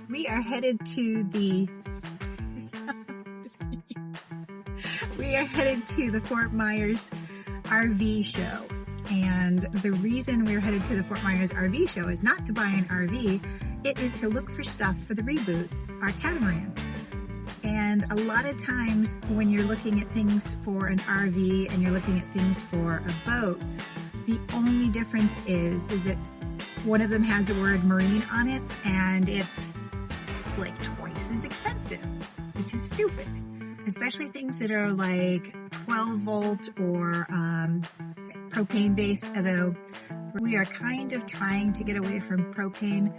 We are headed to the Fort Myers RV show. And the reason we're headed to the Fort Myers RV show is not to buy an RV, it is to look for stuff for the Reboot, our Catamaran. And a lot of times when you're looking at things for an RV and you're looking at things for a boat, the only difference is that one of them has the word marine on it and it's like twice as expensive, which is stupid. Especially things that are like 12 volt or propane based, although we are kind of trying to get away from propane,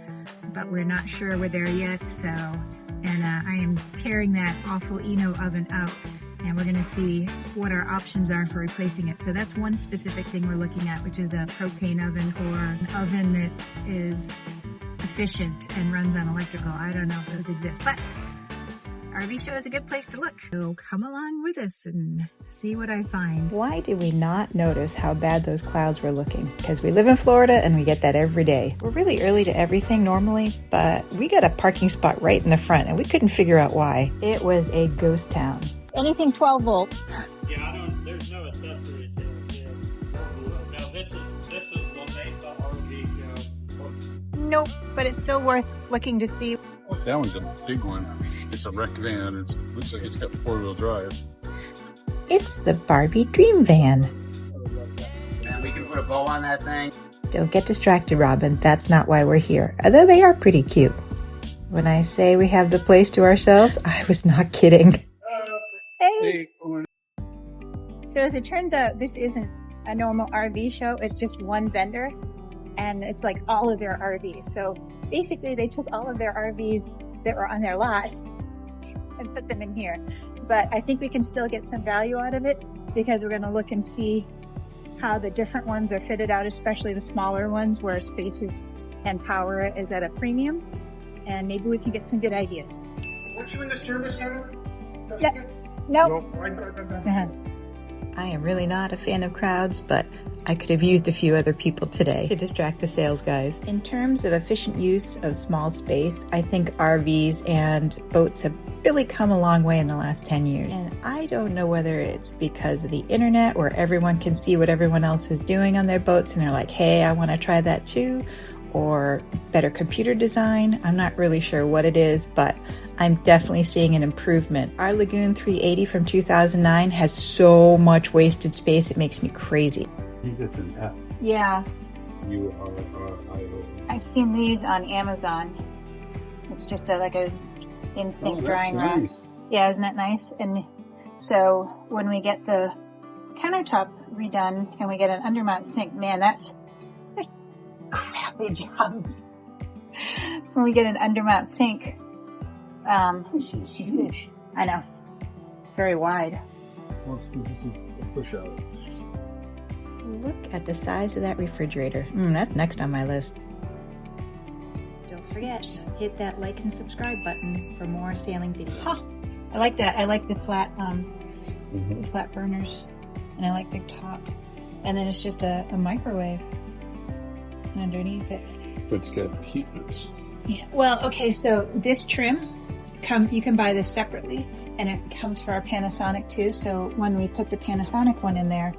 but we're not sure we're there yet. So, and I am tearing that awful Eno oven out, and we're going to see what our options are for replacing it. So that's one specific thing we're looking at, which is a propane oven or an oven that is efficient and runs on electrical. I don't know if those exist, but RV show is a good place to look. So come along with us and see what I find. Why did we not notice how bad those clouds were looking? Because we live in Florida and we get that every day. We're really early to everything normally, but we got a parking spot right in the front and we couldn't figure out why. It was a ghost town. Anything 12 volt. Yeah, there's no accessories here. Now this is the Mesa RV show. Nope, but it's still worth looking to see. Oh, that one's a big one. It's a wreck van. It looks like it's got 4-wheel drive. It's the Barbie Dream Van. And we can put a bow on that thing. Don't get distracted, Robin. That's not why we're here, although they are pretty cute. When I say we have the place to ourselves, I was not kidding. Hey! So as it turns out, this isn't a normal RV show. It's just one vendor, and it's like all of their RVs. So basically, they took all of their RVs that were on their lot and put them in here. But I think we can still get some value out of it because we're going to look and see how the different ones are fitted out, especially the smaller ones where spaces and power is at a premium. And maybe we can get some good ideas. Weren't you in the service center? Yeah. Nope. I am really not a fan of crowds, but I could have used a few other people today to distract the sales guys. In terms of efficient use of small space, I think RVs and boats have really come a long way in the last 10 years. And I don't know whether it's because of the internet where everyone can see what everyone else is doing on their boats and they're like, hey, I want to try that too, or better computer design. I'm not really sure what it is, but I'm definitely seeing an improvement. Our Lagoon 380 from 2009 has so much wasted space, it makes me crazy. That's an F. Yeah. U-R-R-I-O. I've seen these on Amazon. It's just like a instinct drying rod. Nice. Yeah, isn't that nice? And so when we get the countertop redone and we get an undermount sink, man, that's a crappy job. When we get an undermount sink, This is huge. I know, it's very wide. This is a push out. Look at the size of that refrigerator. That's next on my list. Don't forget, hit that like and subscribe button for more sailing videos. I like that. I like the flat, the flat burners, and I like the top. And then it's just a microwave underneath it. But it's got heaters. Yeah. Well, okay. So this trim, you can buy this separately, and it comes for our Panasonic too. So when we put the Panasonic one in there,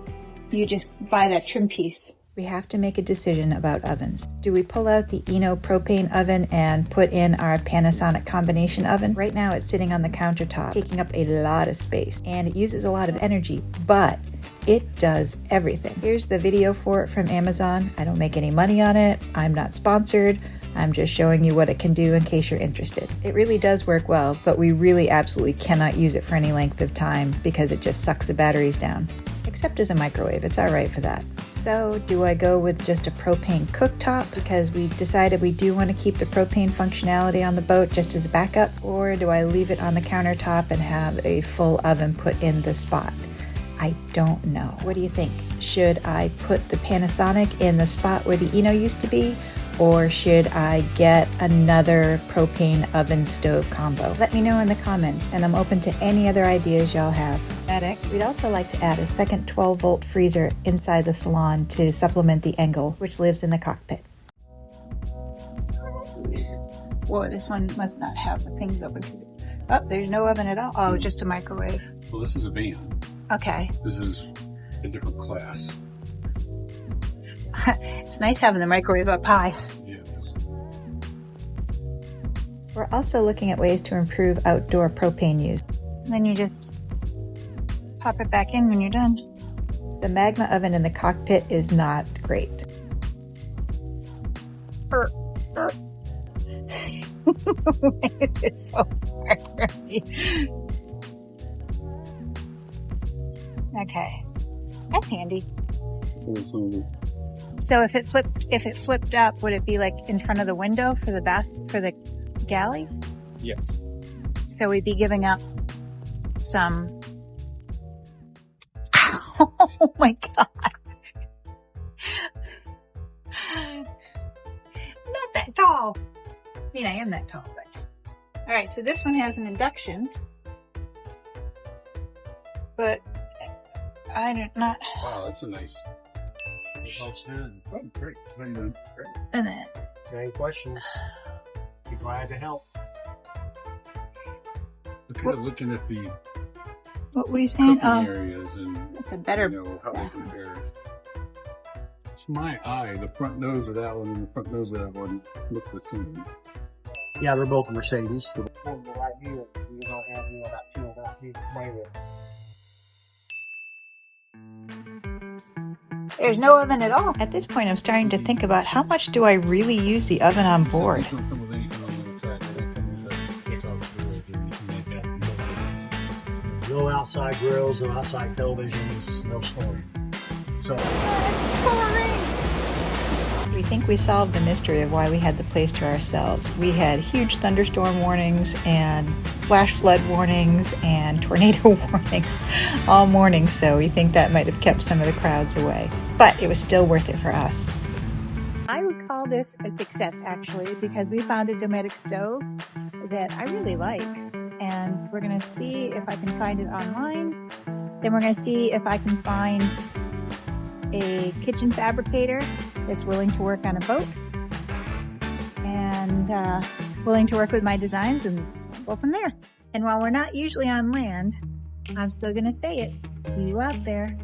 you just buy that trim piece. We have to make a decision about ovens. Do we pull out the Eno propane oven and put in our Panasonic combination oven? Right now it's sitting on the countertop, taking up a lot of space, and it uses a lot of energy, but it does everything. Here's the video for it from Amazon. I don't make any money on it. I'm not sponsored. I'm just showing you what it can do in case you're interested. It really does work well, but we really absolutely cannot use it for any length of time because it just sucks the batteries down. Except as a microwave, it's all right for that. So do I go with just a propane cooktop because we decided we do want to keep the propane functionality on the boat just as a backup? Or do I leave it on the countertop and have a full oven put in the spot? I don't know. What do you think? Should I put the Panasonic in the spot where the Eno used to be? Or should I get another propane oven stove combo? Let me know in the comments, and I'm open to any other ideas y'all have. We'd also like to add a second 12-volt freezer inside the salon to supplement the Engel, which lives in the cockpit. Whoa, this one must not have the things open. Oh, there's no oven at all. Oh, just a microwave. Well, this is a van. Okay. This is a different class. It's nice having the microwave up high. Yeah, it is. We're also looking at ways to improve outdoor propane use. Then you just pop it back in when you're done. The magma oven in the cockpit is not great. This is so hard for me. Okay, that's handy. So if it flipped up, would it be like in front of the window for the galley? Yes. So we'd be giving up some. Oh my god! Not that tall. I mean, I am that tall, but all right. So this one has an induction, but I don't not. Wow, that's a nice. Outstanding. Oh, great. How you doing? Great. And then Any questions? Be glad to help. Looking at the what were you saying? cooking areas and That's a better. how they compare. It's my eye. The front nose of that one and the front nose of that one look the same. Yeah, they're both Mercedes. The one right here, you don't have about two about here. There's no oven at all. At this point, I'm starting to think about how much do I really use the oven on board? Don't come with anything on the inside. They don't come with it's all grills or anything like that. No outside grills, no outside televisions, no story. So, We think we solved the mystery of why we had the place to ourselves. We had huge thunderstorm warnings and flash flood warnings and tornado warnings all morning, so we think that might have kept some of the crowds away. But it was still worth it for us. I would call this a success, actually, because we found a Dometic stove that I really like. And we're going to see if I can find it online. Then we're going to see if I can find a kitchen fabricator that's willing to work on a boat and willing to work with my designs, and go from there. And while we're not usually on land, I'm still going to say it. See you out there.